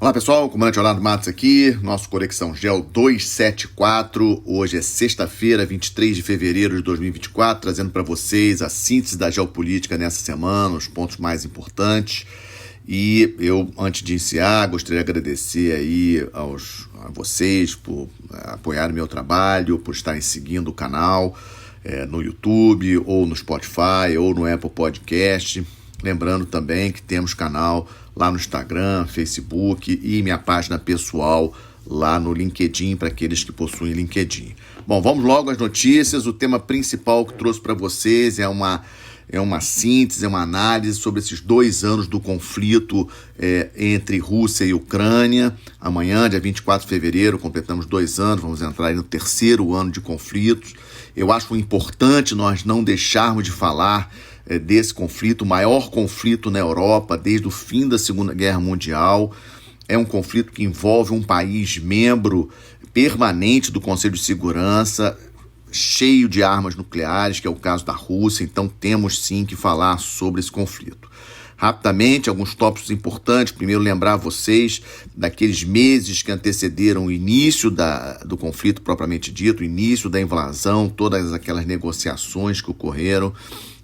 Olá pessoal, comandante Orlando Matos aqui, nosso Conexão Geo 274, hoje é sexta-feira, 23 de fevereiro de 2024, trazendo para vocês a síntese da geopolítica nessa semana, os pontos mais importantes. E eu, antes de iniciar, gostaria de agradecer aí a vocês por apoiarem meu trabalho, por estarem seguindo o canal no YouTube, ou no Spotify, ou no Apple Podcast. Lembrando também que temos canal lá no Instagram, Facebook e minha página pessoal lá no LinkedIn, para aqueles que possuem LinkedIn. Bom, vamos logo às notícias. O tema principal que trouxe para vocês é uma síntese, é uma análise sobre esses 2 anos do conflito entre Rússia e Ucrânia. Amanhã, dia 24 de fevereiro, completamos 2 anos, vamos entrar aí no 3º ano de conflitos. Eu acho importante nós não deixarmos de falar desse conflito, o maior conflito na Europa desde o fim da Segunda Guerra Mundial. É um conflito que envolve um país membro permanente do Conselho de Segurança, cheio de armas nucleares, que é o caso da Rússia. Então temos sim que falar sobre esse conflito. Rapidamente, alguns tópicos importantes. Primeiro, lembrar vocês daqueles meses que antecederam o início do conflito propriamente dito, o início da invasão, todas aquelas negociações que ocorreram.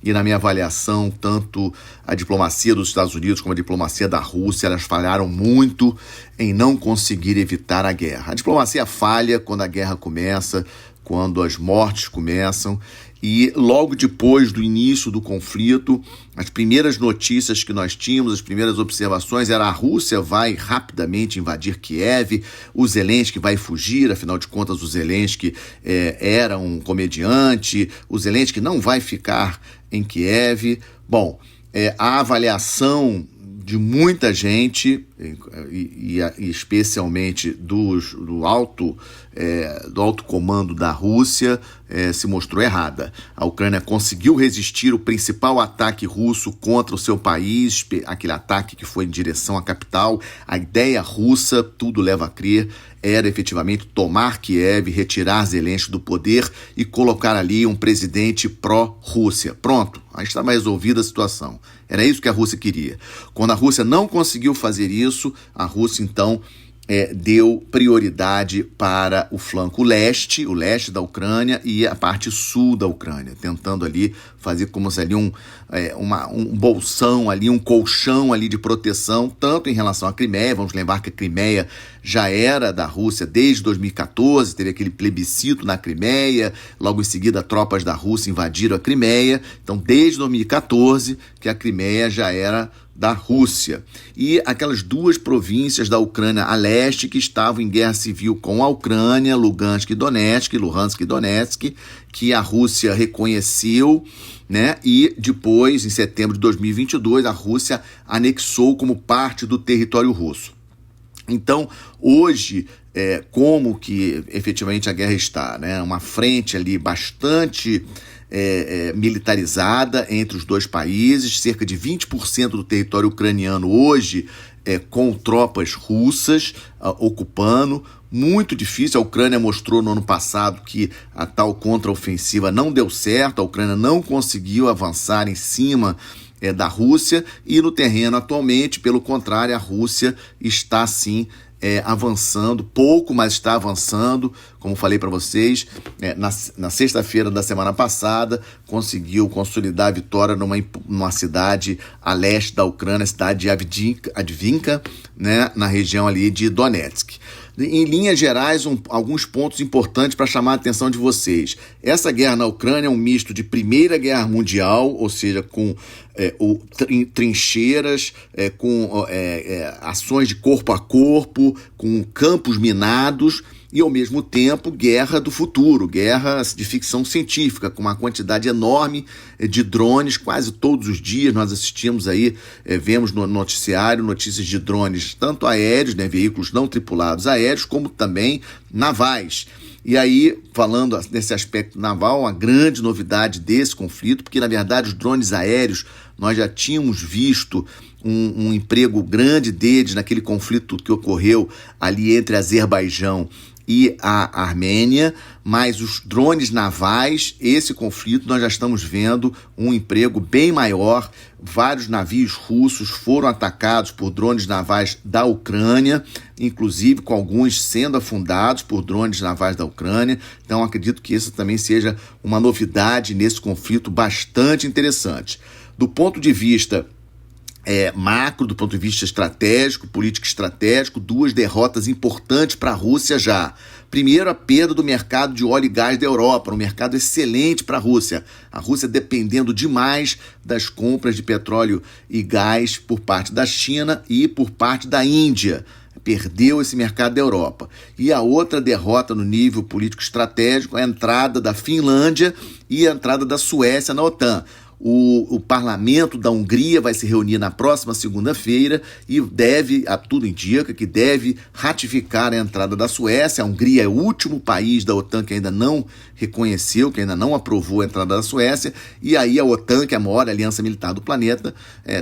E na minha avaliação, tanto a diplomacia dos Estados Unidos como a diplomacia da Rússia, elas falharam muito em não conseguir evitar a guerra. A diplomacia falha quando a guerra começa, quando as mortes começam. E logo depois do início do conflito, as primeiras notícias que nós tínhamos, as primeiras observações, era a Rússia vai rapidamente invadir Kiev, o Zelensky vai fugir, afinal de contas o Zelensky era um comediante, o Zelensky não vai ficar em Kiev. Bom, a avaliação de muita gente, e especialmente do alto comando da Rússia, se mostrou errada. A Ucrânia conseguiu resistir o principal ataque russo contra o seu país, aquele ataque que foi em direção à capital. A ideia russa, tudo leva a crer, era efetivamente tomar Kiev, retirar Zelensky do poder e colocar ali um presidente pró-Rússia. Pronto, aí estava resolvida a situação. Era isso que a Rússia queria. Quando a Rússia não conseguiu fazer isso, a Rússia então deu prioridade para o flanco leste, o leste da Ucrânia e a parte sul da Ucrânia, tentando ali fazer como se ali um bolsão ali, um colchão ali de proteção, tanto em relação à Crimeia. Vamos lembrar que a Crimeia já era da Rússia desde 2014, teve aquele plebiscito na Crimeia, logo em seguida tropas da Rússia invadiram a Crimeia, então desde 2014 que a Crimeia já era da Rússia. E aquelas 2 províncias da Ucrânia a leste que estavam em guerra civil com a Ucrânia, Lugansk e Donetsk, que a Rússia reconheceu, né? E depois, em setembro de 2022, a Rússia anexou como parte do território russo. Então, hoje, como que efetivamente a guerra está, né? Uma frente ali bastante militarizada entre os 2 países, cerca de 20% do território ucraniano hoje com tropas russas ocupando. Muito difícil. A Ucrânia mostrou no ano passado que a tal contraofensiva não deu certo, a Ucrânia não conseguiu avançar em cima da Rússia, e no terreno atualmente, pelo contrário, a Rússia está sim avançando, pouco, mas está avançando. Como falei para vocês, na sexta-feira da semana passada, conseguiu consolidar a vitória numa cidade a leste da Ucrânia, a cidade de Avdiivka, né, na região ali de Donetsk. Em linhas gerais, alguns pontos importantes para chamar a atenção de vocês. Essa guerra na Ucrânia é um misto de Primeira Guerra Mundial, ou seja, com trincheiras, com ações de corpo a corpo, com campos minados, e ao mesmo tempo guerra do futuro, guerra de ficção científica, com uma quantidade enorme de drones. Quase todos os dias nós assistimos aí, vemos no noticiário notícias de drones, tanto aéreos, né, veículos não tripulados aéreos, como também navais. E aí, falando nesse aspecto naval, uma grande novidade desse conflito, porque na verdade os drones aéreos, nós já tínhamos visto um emprego grande deles naquele conflito que ocorreu ali entre Azerbaijão e a Armênia, mas os drones navais, esse conflito nós já estamos vendo um emprego bem maior. Vários navios russos foram atacados por drones navais da Ucrânia, inclusive com alguns sendo afundados por drones navais da Ucrânia. Então acredito que isso também seja uma novidade nesse conflito bastante interessante. Do ponto de vista macro, do ponto de vista estratégico, político estratégico, duas derrotas importantes para a Rússia já. Primeiro, a perda do mercado de óleo e gás da Europa, um mercado excelente para a Rússia. A Rússia dependendo demais das compras de petróleo e gás por parte da China e por parte da Índia. Perdeu esse mercado da Europa. E a outra derrota no nível político estratégico é a entrada da Finlândia e a entrada da Suécia na OTAN. O parlamento da Hungria vai se reunir na próxima segunda-feira e tudo indica que deve ratificar a entrada da Suécia. A Hungria é o último país da OTAN que ainda não reconheceu, que ainda não aprovou a entrada da Suécia, e aí a OTAN, que é a maior aliança militar do planeta,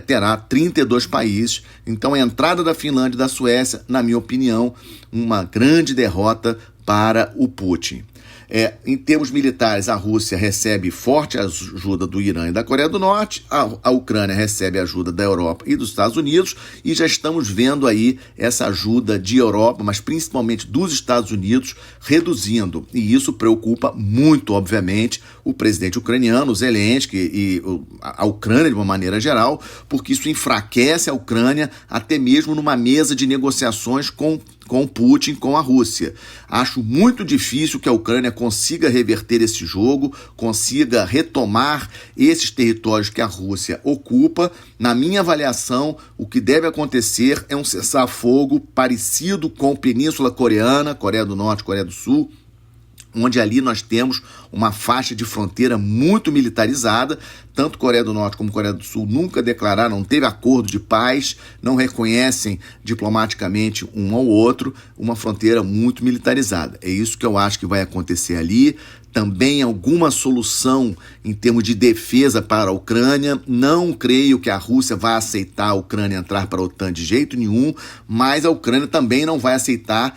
terá 32 países. Então a entrada da Finlândia e da Suécia, na minha opinião, uma grande derrota para o Putin. Em termos militares, a Rússia recebe forte ajuda do Irã e da Coreia do Norte, a Ucrânia recebe ajuda da Europa e dos Estados Unidos, e já estamos vendo aí essa ajuda de Europa, mas principalmente dos Estados Unidos, reduzindo. E isso preocupa muito, obviamente, o presidente ucraniano, Zelensky, e a Ucrânia de uma maneira geral, porque isso enfraquece a Ucrânia até mesmo numa mesa de negociações com Putin, com a Rússia. Acho muito difícil que a Ucrânia consiga reverter esse jogo, consiga retomar esses territórios que a Rússia ocupa. Na minha avaliação, o que deve acontecer é um cessar-fogo parecido com a Península Coreana, Coreia do Norte, Coreia do Sul, onde ali nós temos uma faixa de fronteira muito militarizada. Tanto Coreia do Norte como Coreia do Sul nunca declararam, não teve acordo de paz, não reconhecem diplomaticamente um ao outro, uma fronteira muito militarizada. É isso que eu acho que vai acontecer ali. Também alguma solução em termos de defesa para a Ucrânia. Não creio que a Rússia vai aceitar a Ucrânia entrar para a OTAN de jeito nenhum, mas a Ucrânia também não vai aceitar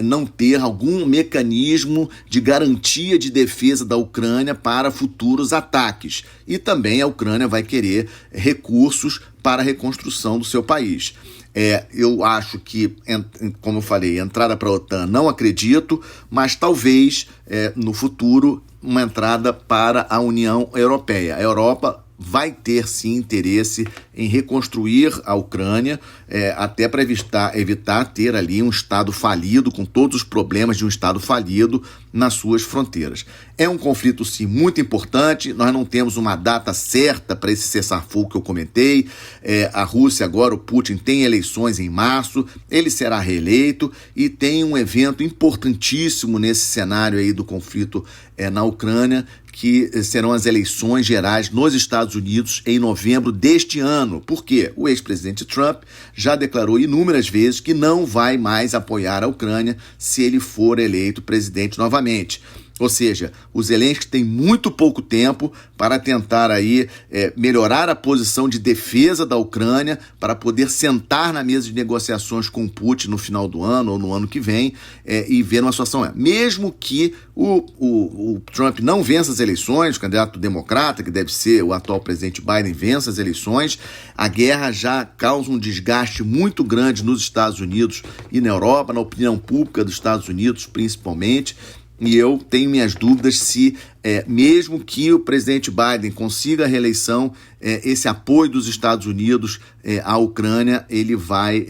não ter algum mecanismo de garantia de defesa da Ucrânia para futuros ataques. E também a Ucrânia vai querer recursos para a reconstrução do seu país. Eu acho que, como eu falei, entrada para a OTAN não acredito, mas talvez no futuro uma entrada para a União Europeia. A Europa vai ter sim interesse em reconstruir a Ucrânia, até para evitar ter ali um Estado falido, com todos os problemas de um Estado falido nas suas fronteiras. É um conflito sim muito importante, nós não temos uma data certa para esse cessar-fogo que eu comentei. A Rússia agora, o Putin tem eleições em março, ele será reeleito e tem um evento importantíssimo nesse cenário aí do conflito na Ucrânia, que serão as eleições gerais nos Estados Unidos em novembro deste ano. Por quê? O ex-presidente Trump já declarou inúmeras vezes que não vai mais apoiar a Ucrânia se ele for eleito presidente novamente. Ou seja, o Zelensky tem muito pouco tempo para tentar aí melhorar a posição de defesa da Ucrânia, para poder sentar na mesa de negociações com o Putin no final do ano ou no ano que vem e ver uma situação. Mesmo que o Trump não vença as eleições, o candidato democrata, que deve ser o atual presidente Biden, vença as eleições, a guerra já causa um desgaste muito grande nos Estados Unidos e na Europa, na opinião pública dos Estados Unidos principalmente. E eu tenho minhas dúvidas se, mesmo que o presidente Biden consiga a reeleição, esse apoio dos Estados Unidos à Ucrânia, ele vai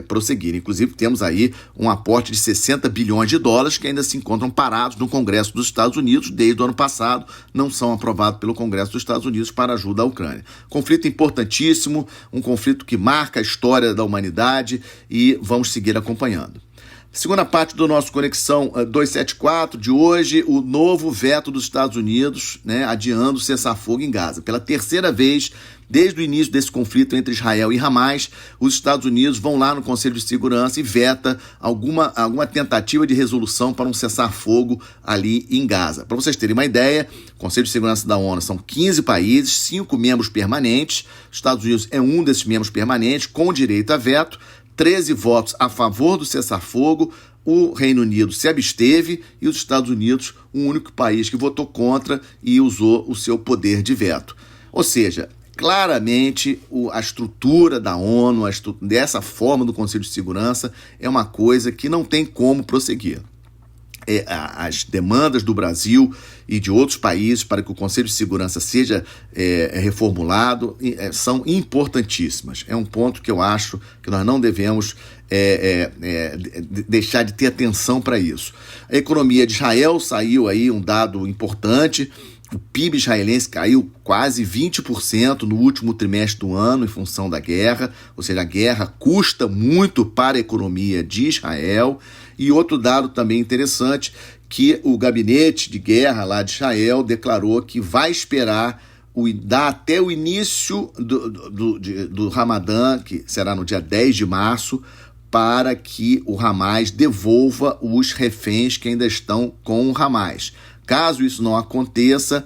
prosseguir. Inclusive, temos aí um aporte de 60 bilhões de dólares que ainda se encontram parados no Congresso dos Estados Unidos desde o ano passado, não são aprovados pelo Congresso dos Estados Unidos para ajuda à Ucrânia. Conflito importantíssimo, um conflito que marca a história da humanidade e vamos seguir acompanhando. Segunda parte do nosso Conexão 274 de hoje, o novo veto dos Estados Unidos, adiando o cessar-fogo em Gaza. Pela terceira vez, desde o início desse conflito entre Israel e Hamas, os Estados Unidos vão lá no Conselho de Segurança e veta alguma tentativa de resolução para um cessar-fogo ali em Gaza. Para vocês terem uma ideia, o Conselho de Segurança da ONU são 15 países, 5 membros permanentes, os Estados Unidos é um desses membros permanentes, com direito a veto. 13 votos a favor do cessar-fogo, o Reino Unido se absteve e os Estados Unidos, o único país que votou contra e usou o seu poder de veto. Ou seja, claramente a estrutura da ONU, dessa forma do Conselho de Segurança, é uma coisa que não tem como prosseguir. As demandas do Brasil e de outros países para que o Conselho de Segurança seja reformulado são importantíssimas. É um ponto que eu acho que nós não devemos deixar de ter atenção para isso. A economia de Israel saiu aí um dado importante. O PIB israelense caiu quase 20% no último trimestre do ano em função da guerra, ou seja, a guerra custa muito para a economia de Israel. E outro dado também interessante, que o gabinete de guerra lá de Israel declarou que vai esperar dar até o início do Ramadã, que será no dia 10 de março, para que o Hamas devolva os reféns que ainda estão com o Hamas. Caso isso não aconteça,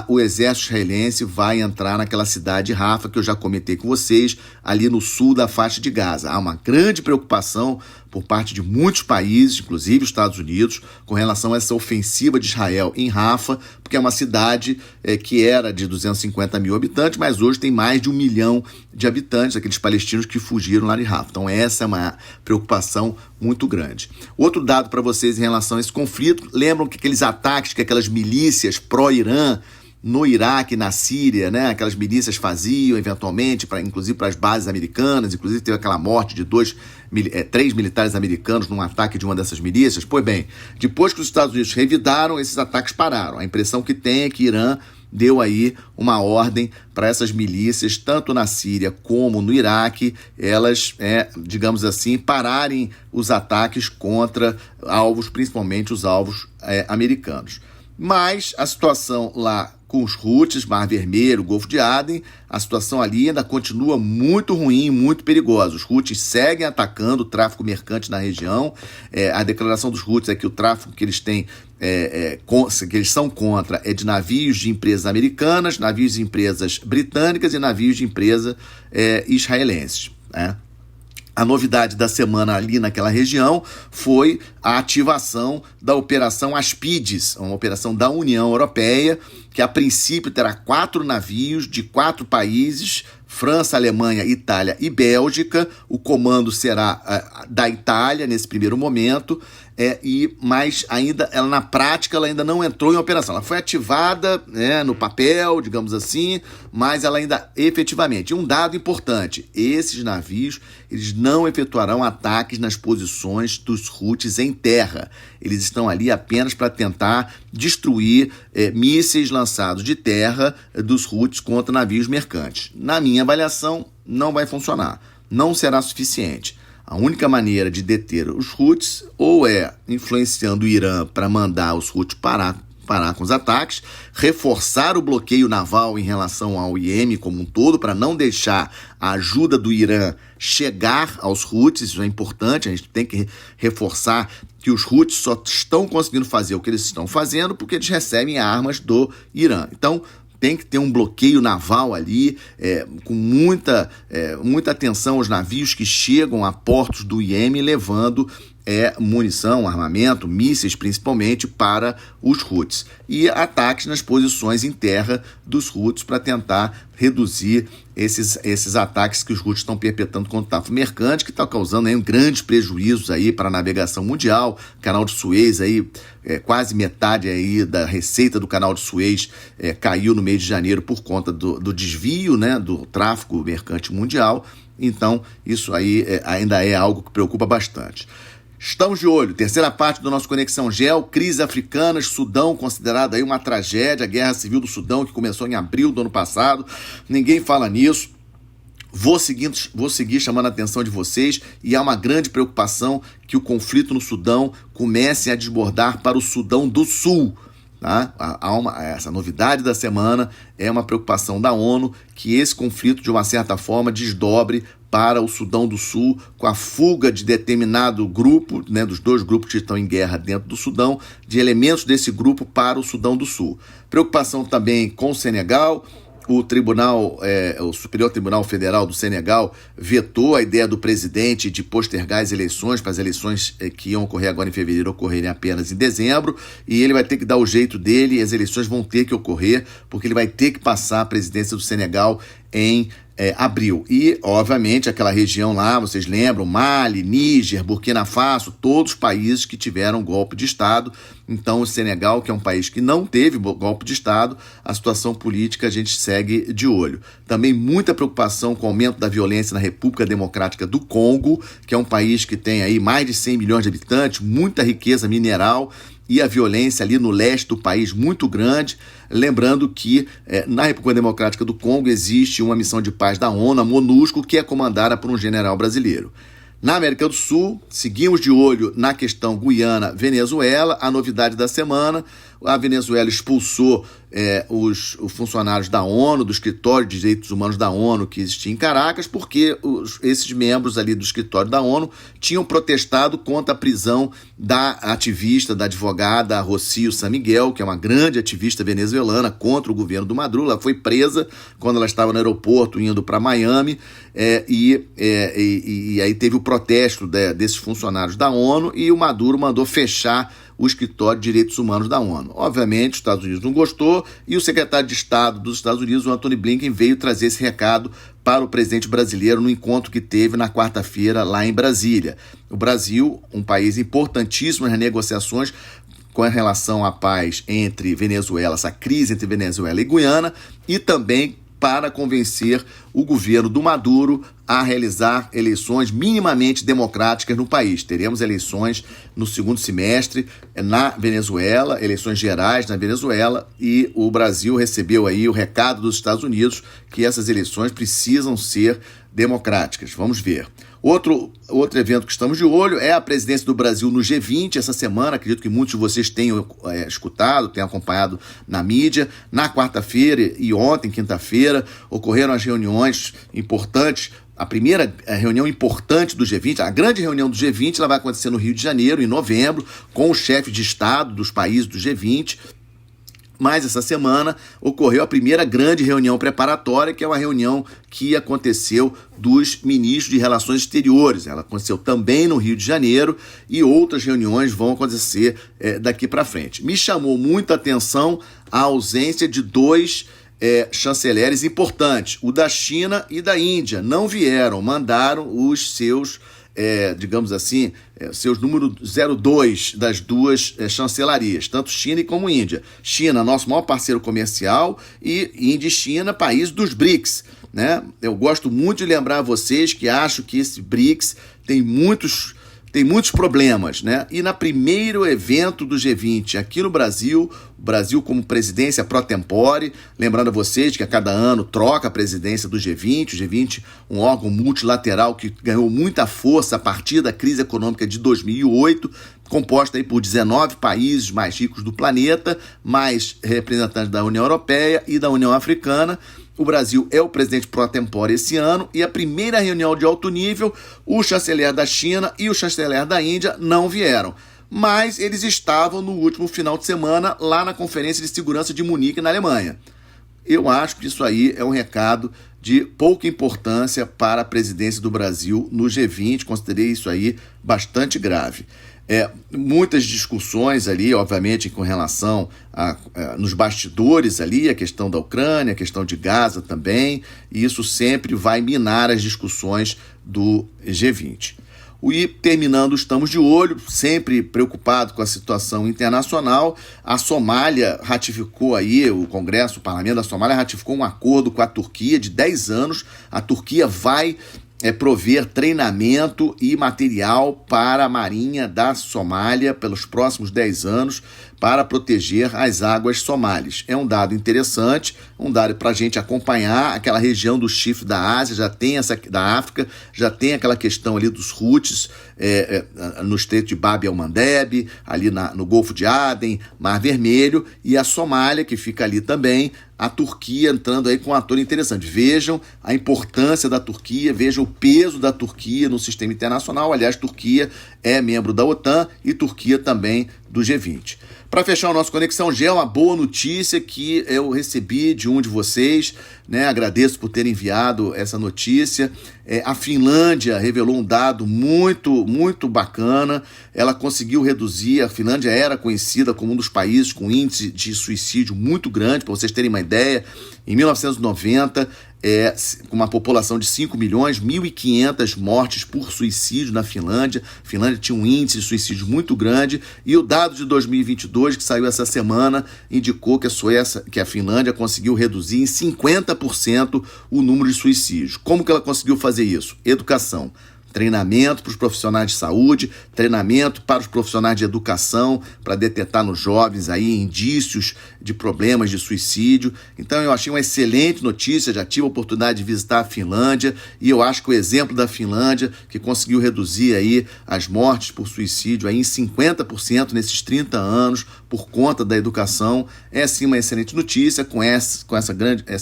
o exército israelense vai entrar naquela cidade de Rafa, que eu já comentei com vocês, ali no sul da faixa de Gaza. Há uma grande preocupação por parte de muitos países, inclusive os Estados Unidos, com relação a essa ofensiva de Israel em Rafa, porque é uma cidade que era de 250 mil habitantes, mas hoje tem mais de 1 milhão de habitantes, aqueles palestinos que fugiram lá de Rafa. Então essa é uma preocupação muito grande. Outro dado para vocês em relação a esse conflito, lembram que aqueles ataques que aquelas milícias pró-Irã no Iraque, na Síria, né? Aquelas milícias faziam, eventualmente, inclusive para as bases americanas, inclusive teve aquela morte de 3 militares americanos num ataque de uma dessas milícias. Pois bem, depois que os Estados Unidos revidaram, esses ataques pararam. A impressão que tem é que Irã deu aí uma ordem para essas milícias, tanto na Síria como no Iraque, elas, digamos assim, pararem os ataques contra alvos, principalmente os alvos americanos. Mas a situação lá com os Houthis, Mar Vermelho, Golfo de Aden, a situação ali ainda continua muito ruim, muito perigosa. Os Houthis seguem atacando o tráfico mercante na região. A declaração dos Houthis é que o tráfico que eles têm, que eles são contra, é de navios de empresas americanas, navios de empresas britânicas e navios de empresas israelenses, né? A novidade da semana ali naquela região foi a ativação da Operação Aspides, uma operação da União Europeia, que a princípio terá 4 navios de 4 países, França, Alemanha, Itália e Bélgica. O comando será da Itália nesse primeiro momento, mas ainda, ela, na prática ela ainda não entrou em operação. Ela foi ativada, no papel, digamos assim, mas ela ainda efetivamente. Um dado importante, esses navios eles não efetuarão ataques nas posições dos Houthis em terra. Eles estão ali apenas para tentar destruir mísseis lançados de terra dos Houthis contra navios mercantes. Na minha avaliação, não vai funcionar. Não será suficiente. A única maneira de deter os Houthis ou é influenciando o Irã para mandar os Houthis parar com os ataques, reforçar o bloqueio naval em relação ao Iêmen como um todo, para não deixar a ajuda do Irã chegar aos Houthis. Isso é importante, a gente tem que reforçar que os Houthis só estão conseguindo fazer o que eles estão fazendo porque eles recebem armas do Irã. Então, tem que ter um bloqueio naval ali, com muita atenção aos navios que chegam a portos do Iêmen, levando munição, armamento, mísseis principalmente, para os Houthis. E ataques nas posições em terra dos Houthis para tentar reduzir esses ataques que os Houthis estão perpetrando contra o tráfico mercante, que está causando aí grandes prejuízos aí para a navegação mundial. O canal de Suez, aí, quase metade aí da receita do canal de Suez caiu no mês de janeiro por conta do desvio, né, do tráfico mercante mundial. Então, isso aí ainda é algo que preocupa bastante. Estamos de olho, terceira parte do nosso Conexão Geo, crises africanas, Sudão considerado aí uma tragédia, a guerra civil do Sudão que começou em abril do ano passado, ninguém fala nisso. Vou seguir chamando a atenção de vocês, e há uma grande preocupação que o conflito no Sudão comece a desbordar para o Sudão do Sul. Tá? Essa novidade da semana é uma preocupação da ONU que esse conflito, de uma certa forma, desdobre para o Sudão do Sul, com a fuga de determinado grupo, né, dos 2 grupos que estão em guerra dentro do Sudão, de elementos desse grupo para o Sudão do Sul. Preocupação também com o Senegal, o Superior Tribunal Federal do Senegal vetou a ideia do presidente de postergar as eleições, para as eleições que iam ocorrer agora em fevereiro ocorrerem apenas em dezembro, e ele vai ter que dar o jeito dele, e as eleições vão ter que ocorrer, porque ele vai ter que passar a presidência do Senegal em abril. E, obviamente, aquela região lá, vocês lembram, Mali, Níger, Burkina Faso, todos os países que tiveram golpe de Estado. Então, o Senegal, que é um país que não teve golpe de Estado, a situação política a gente segue de olho. Também muita preocupação com o aumento da violência na República Democrática do Congo, que é um país que tem aí mais de 100 milhões de habitantes, muita riqueza mineral, e a violência ali no leste do país muito grande. Lembrando que na República Democrática do Congo existe uma missão de paz da ONU, a MONUSCO, que é comandada por um general brasileiro. Na América do Sul, seguimos de olho na questão Guiana-Venezuela. A novidade da semana: a Venezuela expulsou os funcionários da ONU, do Escritório de Direitos Humanos da ONU que existia em Caracas, porque esses membros ali do Escritório da ONU tinham protestado contra a prisão da ativista, da advogada Rocío San Miguel, que é uma grande ativista venezuelana contra o governo do Maduro. Ela foi presa quando ela estava no aeroporto indo para Miami, e aí teve o protesto desses funcionários da ONU, e o Maduro mandou fechar o Escritório de Direitos Humanos da ONU. Obviamente, os Estados Unidos não gostou, e o secretário de Estado dos Estados Unidos, o Antony Blinken, veio trazer esse recado para o presidente brasileiro no encontro que teve na quarta-feira lá em Brasília. O Brasil, um país importantíssimo nas negociações com relação à paz entre Venezuela, essa crise entre Venezuela e Guiana, e também para convencer o governo do Maduro a realizar eleições minimamente democráticas no país. Teremos eleições no segundo semestre na Venezuela, eleições gerais na Venezuela, e o Brasil recebeu aí o recado dos Estados Unidos que essas eleições precisam ser democráticas. Vamos ver. Outro evento que estamos de olho é a presidência do Brasil no G20 essa semana. Acredito que muitos de vocês tenham escutado, tenham acompanhado na mídia. Na quarta-feira e ontem, quinta-feira, ocorreram as reuniões importantes. A primeira reunião importante do G20, a grande reunião do G20, ela vai acontecer no Rio de Janeiro, em novembro, com os chefes de Estado dos países do G20. Mas essa semana ocorreu a primeira grande reunião preparatória, que é uma reunião que aconteceu dos ministros de Relações Exteriores. Ela aconteceu também no Rio de Janeiro, e outras reuniões vão acontecer daqui para frente. Me chamou muita atenção a ausência de dois chanceleres importantes, o da China e da Índia. Não vieram, mandaram os seus digamos assim, seus número 02 das duas chancelarias, tanto China como Índia. China, nosso maior parceiro comercial, e Índia e China, país dos BRICS, né? Eu gosto muito de lembrar a vocês que acho que esse BRICS tem muitos problemas, né? E no primeiro evento do G20 aqui no Brasil, o Brasil como presidência pro tempore, lembrando a vocês que a cada ano troca a presidência do G20, o G20, um órgão multilateral que ganhou muita força a partir da crise econômica de 2008, composta aí por 19 países mais ricos do planeta, mais representantes da União Europeia e da União Africana. O Brasil é o presidente pro tempore esse ano, e a primeira reunião de alto nível, o chanceler da China e o chanceler da Índia não vieram. Mas eles estavam no último final de semana lá na Conferência de Segurança de Munique, na Alemanha. Eu acho que isso aí é um recado de pouca importância para a presidência do Brasil no G20, considerei isso aí bastante grave. Muitas discussões ali, obviamente, com relação nos bastidores ali, a questão da Ucrânia, a questão de Gaza também, e isso sempre vai minar as discussões do G20. E terminando, estamos de olho, sempre preocupado com a situação internacional. A Somália ratificou aí, o Congresso, o Parlamento da Somália ratificou um acordo com a Turquia de 10 anos. A Turquia vai prover treinamento e material para a Marinha da Somália pelos próximos 10 anos para proteger as águas somalis. É um dado interessante, um dado para a gente acompanhar. Aquela região do Chifre da Ásia, da África, já tem aquela questão ali dos Houthis no Estreito de Bab el-Mandeb, ali no Golfo de Aden, Mar Vermelho, e a Somália, que fica ali também, a Turquia entrando aí com um ator interessante. Vejam a importância da Turquia, vejam o peso da Turquia no sistema internacional. Aliás, Turquia é membro da OTAN e Turquia também do G20. Para fechar o nosso Conexão Gel, uma boa notícia que eu recebi de um de vocês, né? Agradeço por ter enviado essa notícia. A Finlândia revelou um dado muito, muito bacana. Ela conseguiu reduzir, a Finlândia era conhecida como um dos países com índice de suicídio muito grande, para vocês terem uma ideia. Em 1990, com uma população de 5 milhões, 1.500 mortes por suicídio na Finlândia. A Finlândia tinha um índice de suicídio muito grande e o dado de 2022, que saiu essa semana, indicou que a Finlândia conseguiu reduzir em 50% o número de suicídios. Como que ela conseguiu fazer isso? Educação. Treinamento para os profissionais de saúde, treinamento para os profissionais de educação, para detectar nos jovens aí indícios de problemas de suicídio. Então eu achei uma excelente notícia, já tive a oportunidade de visitar a Finlândia e eu acho que o exemplo da Finlândia, que conseguiu reduzir aí as mortes por suicídio aí em 50% nesses 30 anos por conta da educação, é sim uma excelente notícia. Com essa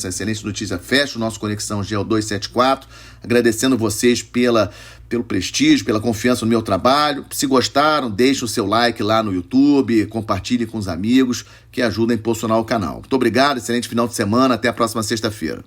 excelente notícia, fecho o nosso Conexão Gel 274, agradecendo vocês pelo prestígio, pela confiança no meu trabalho. Se gostaram, deixe o seu like lá no YouTube, compartilhe com os amigos, que ajuda a impulsionar o canal. Muito obrigado, excelente final de semana, até a próxima sexta-feira.